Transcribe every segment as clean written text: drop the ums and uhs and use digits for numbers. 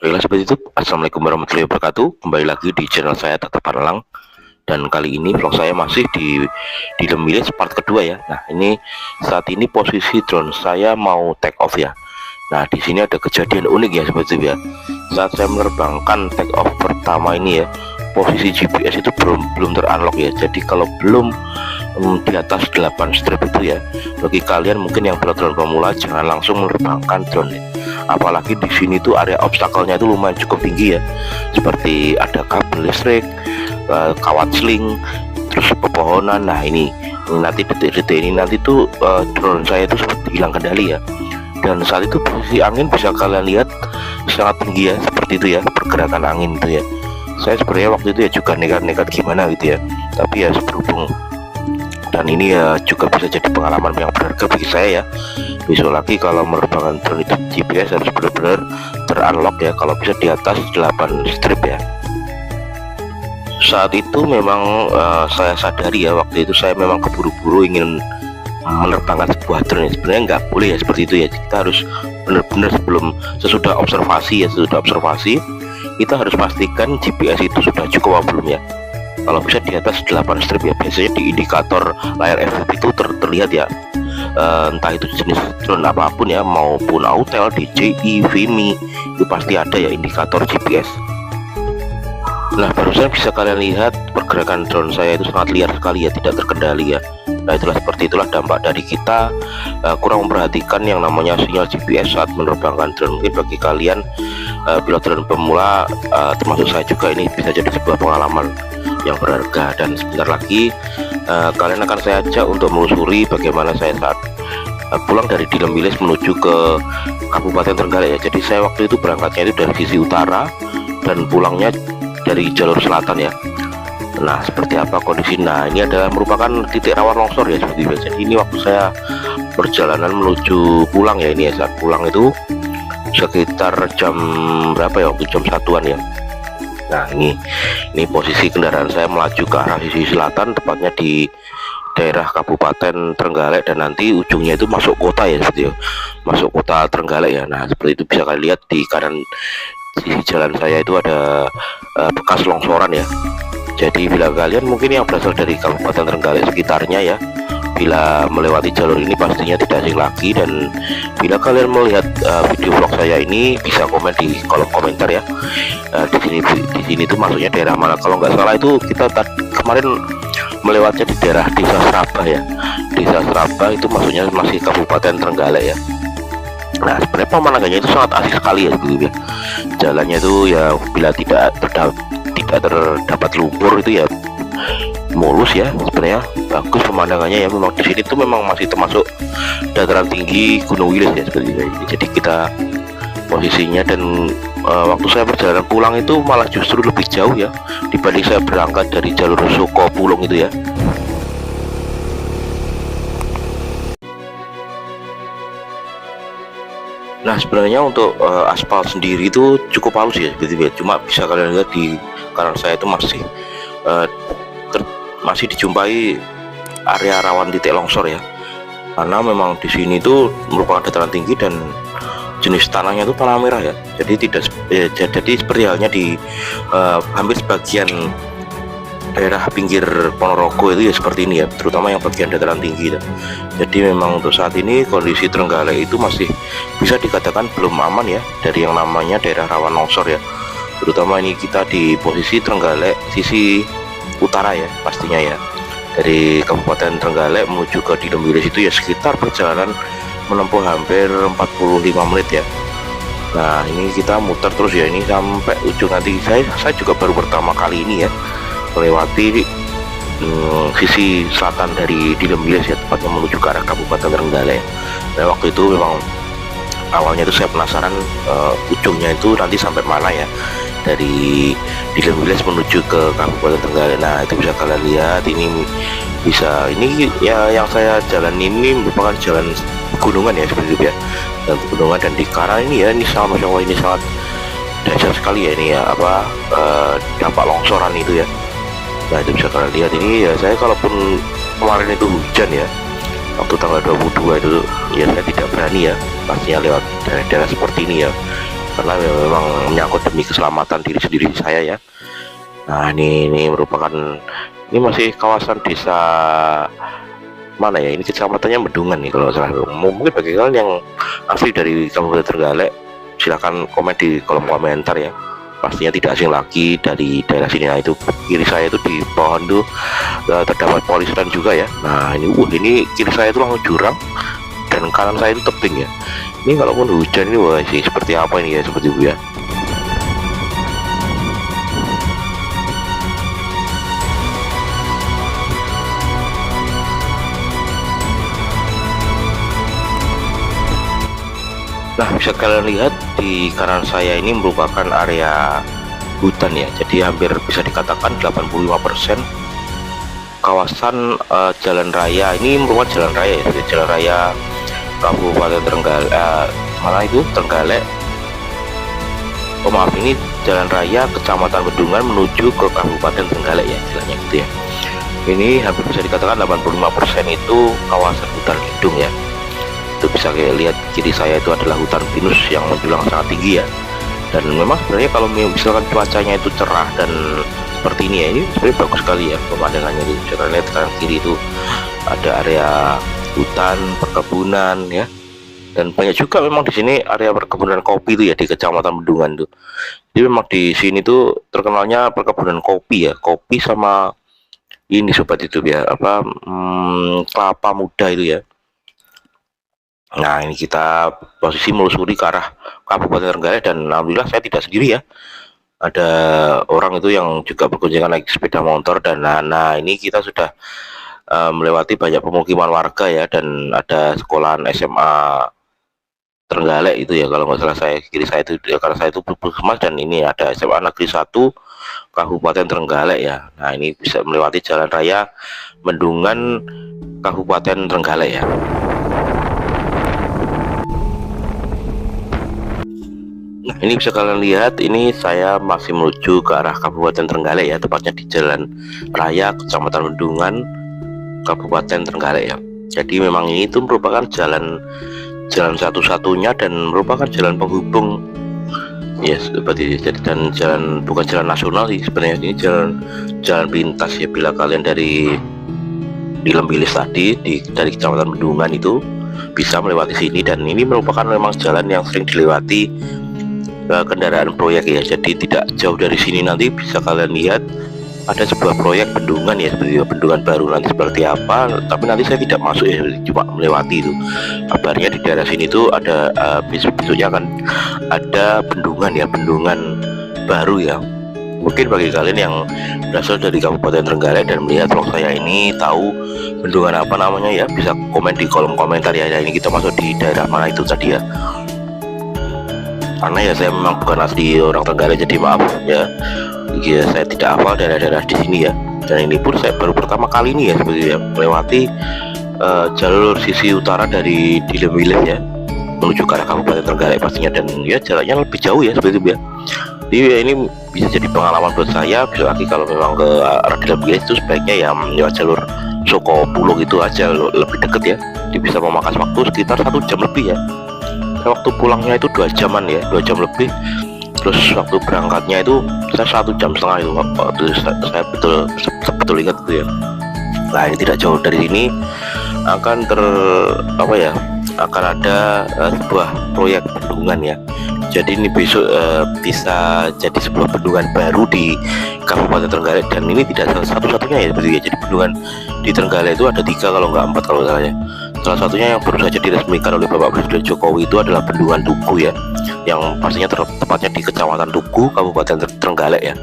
Baiklah Sobat YouTube, Assalamualaikum warahmatullahi wabarakatuh. Kembali lagi di channel saya Tata Panelang. Dan kali ini vlog saya masih di Lemilis part kedua ya. Nah ini saat ini posisi drone saya mau take off ya. Nah di sini ada kejadian unik ya Sobat YouTube ya. Saat saya menerbangkan take off pertama ini ya, posisi GPS itu belum terunlock ya. Jadi kalau belum di atas 8 strip itu ya, bagi kalian mungkin yang drone pemula jangan langsung menerbangkan drone ya. Apalagi di sini tuh area obstacle-nya itu lumayan cukup tinggi ya, seperti ada kabel listrik, kawat seling, terus pepohonan. Nah ini nanti detik-detik ini nanti tuh drone saya itu seperti hilang kendali ya. Dan saat itu posisi angin bisa kalian lihat sangat tinggi ya, seperti itu ya pergerakan angin itu ya. Saya sebenarnya waktu itu ya juga nekat-nekat gimana gitu ya, tapi ya berhubung dan ini ya juga bisa jadi pengalaman yang berharga bagi saya ya. Besok lagi kalau menerbangkan drone itu GPS harus benar-benar terunlock ya, kalau bisa di atas 8 strip ya. Saat itu memang saya sadari ya, waktu itu saya memang keburu-buru ingin menerbangkan sebuah drone. Sebenarnya nggak boleh ya seperti itu ya, kita harus benar-benar sesudah observasi kita harus pastikan GPS itu sudah cukup apa belum ya. Kalau bisa di atas 8 strip ya, biasanya di indikator layar FOV itu terlihat ya, entah itu jenis drone apapun ya, maupun Autel, DJI, Vimi, itu pasti ada ya indikator GPS. Nah barusan bisa kalian lihat pergerakan drone saya itu sangat liar sekali ya, tidak terkendali ya. Nah seperti itulah dampak dari kita kurang memperhatikan yang namanya sinyal GPS saat menerbangkan drone. Mungkin bagi kalian pilot drone pemula, termasuk saya juga, ini bisa jadi sebuah pengalaman yang berharga. Dan sebentar lagi kalian akan saya ajak untuk menelusuri bagaimana saya saat pulang dari Lemilis menuju ke Kabupaten Trenggalek ya. Jadi saya waktu itu berangkatnya itu dari sisi utara dan pulangnya dari jalur selatan ya. Nah seperti apa kondisi? Nah ini adalah merupakan titik rawan longsor ya seperti biasa. Jadi ini waktu saya perjalanan menuju pulang ya, ini ya, saat pulang itu sekitar jam berapa ya, waktu jam 1-an ya. Nah ini posisi kendaraan saya melaju ke arah sisi selatan, tepatnya di daerah Kabupaten Trenggalek, dan nanti ujungnya itu masuk kota ya, seperti itu, masuk kota Trenggalek ya. Nah seperti itu bisa kalian lihat di kanan sisi jalan saya itu ada bekas longsoran ya. Jadi bila kalian mungkin yang berasal dari Kabupaten Trenggalek sekitarnya ya, bila melewati jalur ini pastinya tidak asing lagi. Dan bila kalian melihat video vlog saya ini, bisa komen di kolom komentar ya. Di sini tuh maksudnya daerah mana? Kalau nggak salah itu kita kemarin melewatnya di daerah Desa Serabah ya. Desa Serabah itu maksudnya masih Kabupaten Trenggalek ya. Nah sebenarnya pemandangannya itu sangat asik sekali ya gitu ya. Jalannya itu ya bila tidak terdapat lumpur itu ya mulus ya, sebenarnya bagus pemandangannya ya. Memang di sini tuh memang masih termasuk dataran tinggi Gunung Wilis ya seperti ini. Jadi kita posisinya, dan waktu saya perjalanan pulang itu malah justru lebih jauh ya dibanding saya berangkat dari jalur Sukopulung itu ya. Nah sebenarnya untuk aspal sendiri itu cukup halus ya seperti itu. Cuma bisa kalian lihat di kanan saya itu masih dijumpai area rawan titik longsor ya, karena memang di sini itu merupakan dataran tinggi dan jenis tanahnya itu tanah merah ya. Jadi jadi seperti halnya di hampir sebagian daerah pinggir Ponorogo itu ya seperti ini ya, terutama yang bagian dataran tinggi ya. Jadi memang untuk saat ini kondisi Trenggalek itu masih bisa dikatakan belum aman ya dari yang namanya daerah rawan longsor ya. Terutama ini kita di posisi Trenggalek sisi utara ya pastinya ya. Dari Kabupaten Trenggalek menuju ke Lemilis itu ya sekitar perjalanan menempuh hampir 45 menit ya. Nah ini kita muter terus ya, ini sampai ujung. Nanti saya juga baru pertama kali ini ya melewati sisi selatan dari Lemilis ya, tepatnya menuju ke arah Kabupaten Trenggalek. Nah waktu itu memang awalnya itu saya penasaran ujungnya itu nanti sampai mana ya, dari Lemilis menuju ke Kabupaten Trenggalek. Nah itu bisa kalian lihat, ini ya yang saya jalan ini merupakan jalan pegunungan ya seperti itu ya, dan pegunungan. Dan di kanan ini ya, ini sama ini sangat dahsyat sekali ya, ini ya apa dampak longsoran itu ya. Nah itu bisa kalian lihat, ini ya saya kalaupun kemarin itu hujan ya, waktu tanggal 22 itu ya saya tidak berani ya pastinya lewat daerah-daerah seperti ini ya. karena ya memang menyangkut demi keselamatan diri sendiri saya ya. Nah ini merupakan, ini masih kawasan desa mana ya, ini kecamatannya Medungan nih kalau salah. Mungkin bagi kalian yang asli dari Kabupaten Trenggalek silahkan komen di kolom komentar ya, pastinya tidak asing lagi dari daerah sini. Nah itu kiri saya itu di pohon tuh terdapat polisan juga ya. Nah ini kiri saya itu langsung jurang dan kanan saya itu tebing ya. Ini kalaupun hujan ini wah sih seperti apa ini ya, seperti itu ya. Nah bisa kalian lihat di kanan saya ini merupakan area hutan ya, jadi hampir bisa dikatakan 85% kawasan jalan raya ini merupakan jalan raya ya, jalan raya Kabupaten Trenggalek, mana itu Trenggalek, oh maaf, ini jalan raya Kecamatan Medungan menuju ke Kabupaten Trenggalek ya istilahnya gitu ya. Ini hampir bisa dikatakan 85% itu kawasan hutan lindung ya. Itu bisa kayak lihat kiri saya itu adalah hutan pinus yang menjulang sangat tinggi ya. Dan memang sebenarnya kalau misalkan cuacanya itu cerah dan seperti ini ya, ini sebenarnya bagus sekali ya pemandangannya. Di bisa lihat kanan kiri itu ada area hutan, perkebunan ya, dan banyak juga memang di sini area perkebunan kopi itu ya di Kecamatan Medungan tuh. Jadi memang di sini tuh terkenalnya perkebunan kopi ya, kopi sama ini sobat itu ya apa, kelapa muda itu ya. Nah ini kita posisi melusuri ke arah Kabupaten Trenggalek dan alhamdulillah saya tidak sendiri ya, ada orang itu yang juga berkunjungan naik sepeda motor. Dan nah ini kita sudah melewati banyak pemukiman warga ya, dan ada sekolahan SMA Trenggalek itu ya kalau nggak salah. Saya kiri saya itu ya, karena saya itu Puskesmas, dan ini ada SMA Negeri 1 Kabupaten Trenggalek ya. Nah ini bisa melewati jalan raya Medungan Kabupaten Trenggalek ya. Nah ini bisa kalian lihat, ini saya masih menuju ke arah Kabupaten Trenggalek ya, tepatnya di jalan raya Kecamatan Medungan Kabupaten Trenggalek ya. Jadi memang ini itu merupakan jalan satu-satunya dan merupakan jalan penghubung ya seperti jadi, dan jalan bukan jalan nasional sih sebenarnya, ini jalan pintas ya. Bila kalian dari di Lembilis tadi dari Kecamatan Medungan itu bisa melewati sini, dan ini merupakan memang jalan yang sering dilewati kendaraan proyek ya. Jadi tidak jauh dari sini nanti bisa kalian lihat ada sebuah proyek bendungan ya, seperti bendungan baru nanti seperti apa, tapi nanti saya tidak masuk ya, cuma melewati itu. Kabarnya di daerah sini tuh ada besoknya akan ada bendungan ya, bendungan baru ya. Mungkin bagi kalian yang berasal dari Kabupaten Trenggalek dan melihat vlog saya ini tahu bendungan apa namanya ya, bisa komen di kolom komentar ya. Ini kita masuk di daerah mana itu tadi ya, karena ya saya memang bukan asli orang Trenggalek, jadi maaf ya. Ya saya tidak hafal daerah-daerah di sini ya, dan ini pun saya baru pertama kali ini ya seperti ya melewati jalur sisi utara dari Lembilis ya menuju ke arah Kabupaten Trenggalek pastinya, dan ya jaraknya lebih jauh ya seperti itu ya. Jadi ya, ini bisa jadi pengalaman buat saya. Bisa lagi kalau memang ke arah Lembilis itu sebaiknya ya lewat jalur Soko Pulo gitu aja, lebih deket ya. Dia bisa memakan waktu sekitar 1 jam lebih ya. Waktu pulangnya itu 2 jaman ya, 2 jam lebih. Terus waktu berangkatnya itu saya 1,5 jam itu waktu saya betul ingat itu ya. Nah ini tidak jauh dari sini akan akan ada sebuah proyek bendungan ya. Jadi ini besok bisa jadi sebuah bendungan baru di Kabupaten Trenggalek, dan ini tidak satu-satunya ya seperti ya. Jadi bendungan di Trenggalek itu ada 3 kalau nggak 4 kalau salah ya. Salah satunya yang baru saja diresmikan oleh Bapak Presiden Jokowi itu adalah bendungan Tugu ya, yang pastinya tepatnya di Kecamatan Tugu Kabupaten Trenggalek ya.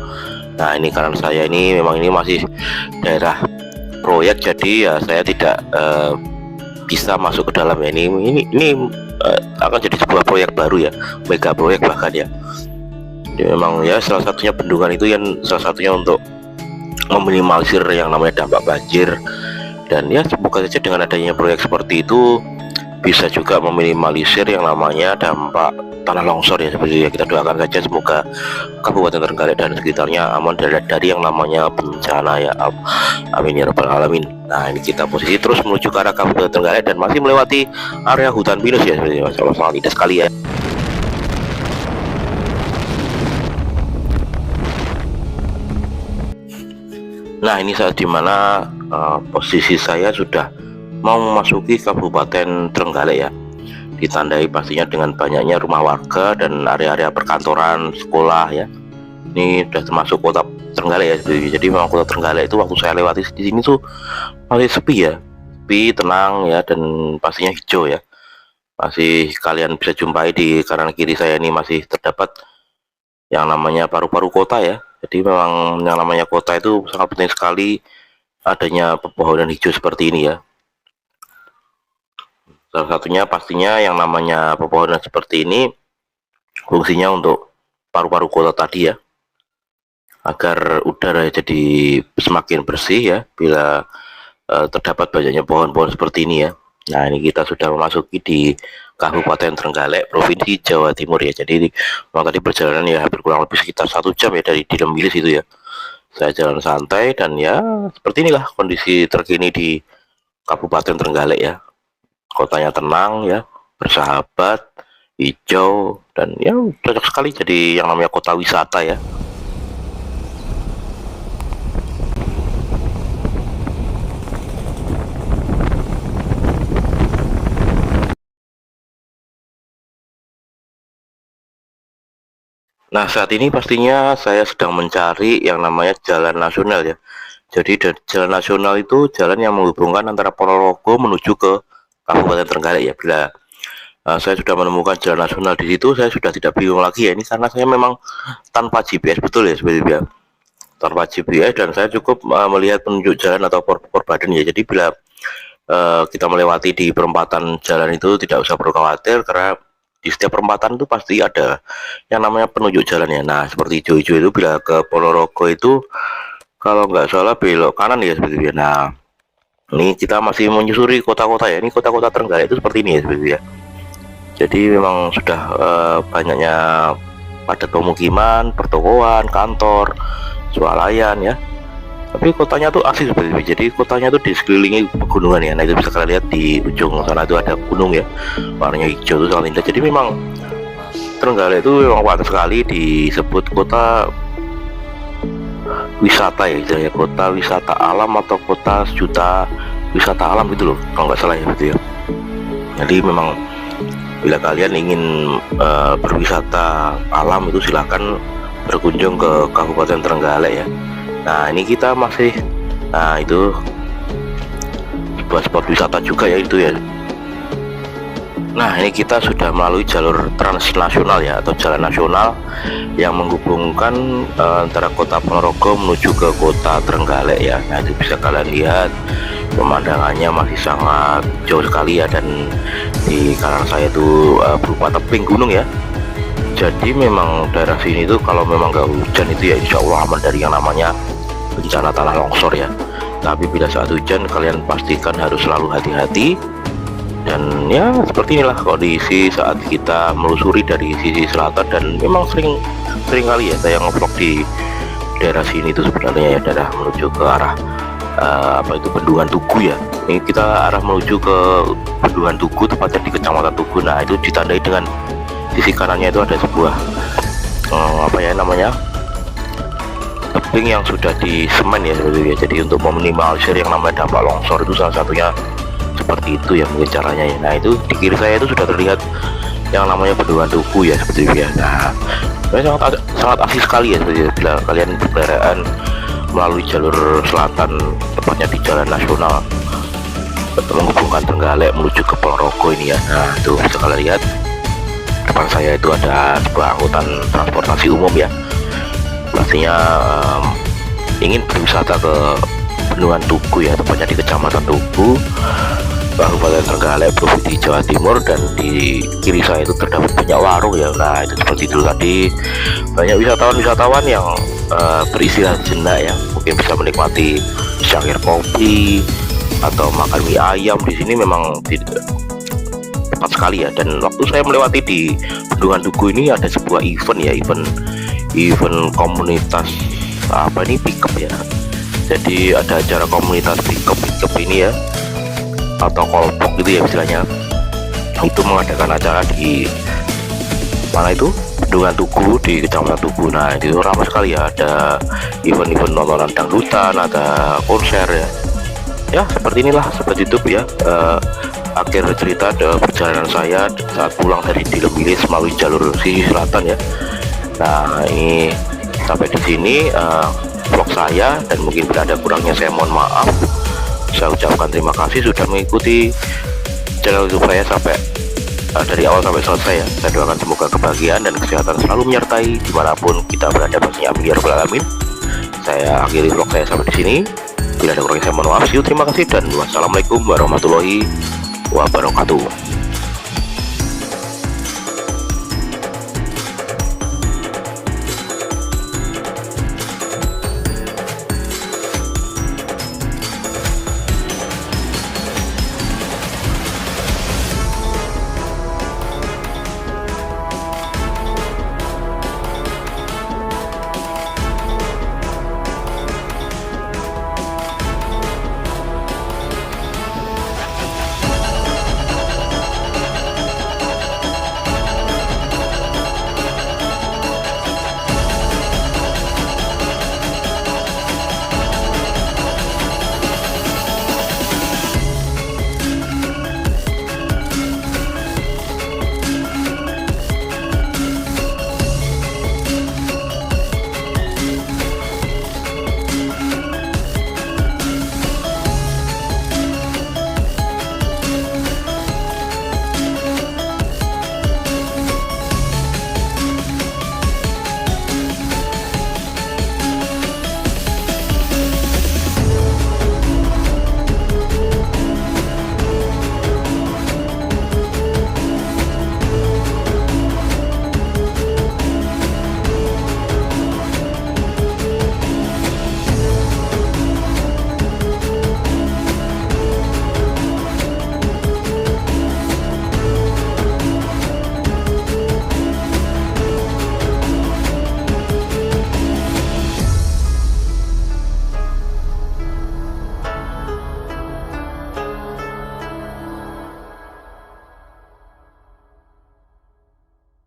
Nah ini kanan saya ini memang ini masih daerah proyek, jadi ya saya tidak bisa masuk ke dalam ya. Ini akan jadi sebuah proyek baru ya, mega proyek bahkan ya. Jadi memang ya salah satunya bendungan itu yang salah satunya untuk meminimalisir yang namanya dampak banjir. Dan ya semoga saja dengan adanya proyek seperti itu bisa juga meminimalisir yang namanya dampak tanah longsor ya seperti ya. Kita doakan saja semoga Kabupaten Trenggalek dan sekitarnya aman dari yang namanya bencana ya. Amin ya rabbal alamin. Nah ini kita posisi terus menuju ke arah Kabupaten Trenggalek dan masih melewati area hutan pinus ya seperti sangat indah sekali ya. Nah, ini saat dimana posisi saya sudah mau memasuki Kabupaten Trenggalek ya, ditandai pastinya dengan banyaknya rumah warga dan area-area perkantoran, sekolah ya. Ini sudah termasuk kota Trenggalek ya. Jadi memang kota Trenggalek itu waktu saya lewati di sini tuh masih sepi ya, sepi, tenang ya, dan pastinya hijau ya. Masih kalian bisa jumpai di kanan kiri saya ini masih terdapat yang namanya paru-paru kota ya. Jadi memang yang namanya kota itu sangat penting sekali adanya pepohonan hijau seperti ini ya. Salah satunya pastinya yang namanya pepohonan seperti ini fungsinya untuk paru-paru kota tadi ya, agar udara jadi semakin bersih ya bila terdapat banyaknya pohon-pohon seperti ini ya. Nah, ini kita sudah memasuki di Kabupaten Trenggalek, Provinsi Jawa Timur ya. Jadi memang tadi perjalanan ya hampir kurang lebih sekitar 1 jam ya dari Dilembilis itu ya. Saya jalan santai dan ya seperti inilah kondisi terkini di Kabupaten Trenggalek ya. Kotanya tenang ya, bersahabat, hijau, dan ya cocok sekali jadi yang namanya kota wisata ya. Nah, saat ini pastinya saya sedang mencari yang namanya jalan nasional ya. Jadi jalan nasional itu jalan yang menghubungkan antara Ponorogo menuju ke Kabupaten Trenggalek ya. Bila saya sudah menemukan jalan nasional di situ, saya sudah tidak bingung lagi ya. Ini karena saya memang tanpa GPS, betul ya sebenarnya. Tanpa GPS, dan saya cukup melihat penunjuk jalan atau badan ya. Jadi bila kita melewati di perempatan jalan itu tidak usah perlu khawatir, karena di setiap perempatan itu pasti ada yang namanya penunjuk jalan ya. Nah, seperti hijau-hijau itu bila ke Ponorogo itu kalau nggak salah belok kanan ya sebetulnya. Nah, ini kita masih menyusuri kota-kota ya. Ini kota-kota Trenggalek itu seperti ini ya sebetulnya. Jadi memang sudah banyaknya padat pemukiman, pertokoan, kantor, swalayan ya. Tapi kotanya tuh asli sebetulnya. Jadi kotanya tuh di sekelilingi pegunungan ya. Nah, itu bisa kalian lihat di ujung sana itu ada gunung ya, warnanya hijau itu sangat indah. Jadi memang Trenggalek itu memang pantas sekali disebut kota wisata ya, istilahnya kota wisata alam atau kota sejuta wisata alam gitu loh, kalau nggak salah ya gitu ya. Jadi memang bila kalian ingin berwisata alam itu silahkan berkunjung ke Kabupaten Trenggalek ya. Nah, ini kita masih, nah itu sebuah spot wisata juga ya itu ya. Nah, ini kita sudah melalui jalur transnasional ya, atau jalan nasional yang menghubungkan antara kota Ponorogo menuju ke kota Trenggalek ya. Nah, itu bisa kalian lihat pemandangannya masih sangat jauh sekali ya, dan di kanan saya itu berupa tebing gunung ya. Jadi memang daerah sini tuh kalau memang nggak hujan itu ya insya Allah aman dari yang namanya bencana tanah longsor ya. Tapi bila saat hujan kalian pastikan harus selalu hati-hati. Dan ya seperti inilah kondisi saat kita melusuri dari sisi selatan, dan memang sering kali ya saya ngevlog di daerah sini itu sebenarnya ya, daerah menuju ke arah apa itu Bendungan Tugu ya. Ini kita arah menuju ke Bendungan Tugu, tepatnya di Kecamatan Tugu. Nah, itu ditandai dengan sisi kanannya itu ada sebuah apa ya namanya tebing yang sudah di semen ya sebetulnya. Jadi untuk meminimalisir yang namanya dampak longsor itu salah satunya seperti itu ya mungkin caranya ya. Nah, itu di kiri saya itu sudah terlihat yang namanya Bendungan Tugu ya sebetulnya. Nah, sangat asik sekali ya sebetulnya bila kalian berkendaraan melalui jalur selatan, tepatnya di jalan nasional menghubungkan Trenggalek menuju ke Ponorogo ini ya. Nah, itu bisa kalian lihat depan saya itu ada sebuah angkutan transportasi umum ya, pastinya ingin berwisata ke Bendungan Tugu ya, tepatnya di Kecamatan Tugu, Kabupaten Trenggalek, Provinsi Jawa Timur. Dan di kiri saya itu terdapat banyak warung ya. Nah, itu seperti itu tadi, banyak wisatawan yang beristirahat jenak ya, mungkin bisa menikmati cangkir kopi atau makan mie ayam di sini. Memang tepat sekali ya. Dan waktu saya melewati di Bendungan Tugu ini ada sebuah event ya, event komunitas apa ini pickup ya. Jadi ada acara komunitas pickup ini ya, atau kelompok gitu ya istilahnya. Itu mengadakan acara di mana itu Bendungan Tugu di Kecamatan Tugu. Nah itu ramai sekali ya, ada event-event nontonan dangdutan, ada konser ya. Ya seperti inilah seperti itu ya, akhir cerita perjalanan saya saat pulang dari Dilembilis melalui jalur sisi selatan ya. Nah ini sampai di sini vlog saya, dan mungkin bila ada kurangnya saya mohon maaf. Saya ucapkan terima kasih sudah mengikuti channel YouTube saya sampai dari awal sampai selesai ya. Saya doakan semoga kebahagiaan dan kesehatan selalu menyertai dimanapun kita berada, pastinya amin ya rabbal alamin. Saya akhiri vlog saya sampai di sini. Bila ada kurangnya saya mohon maaf. Terima kasih dan wassalamualaikum warahmatullahi wabarakatuh.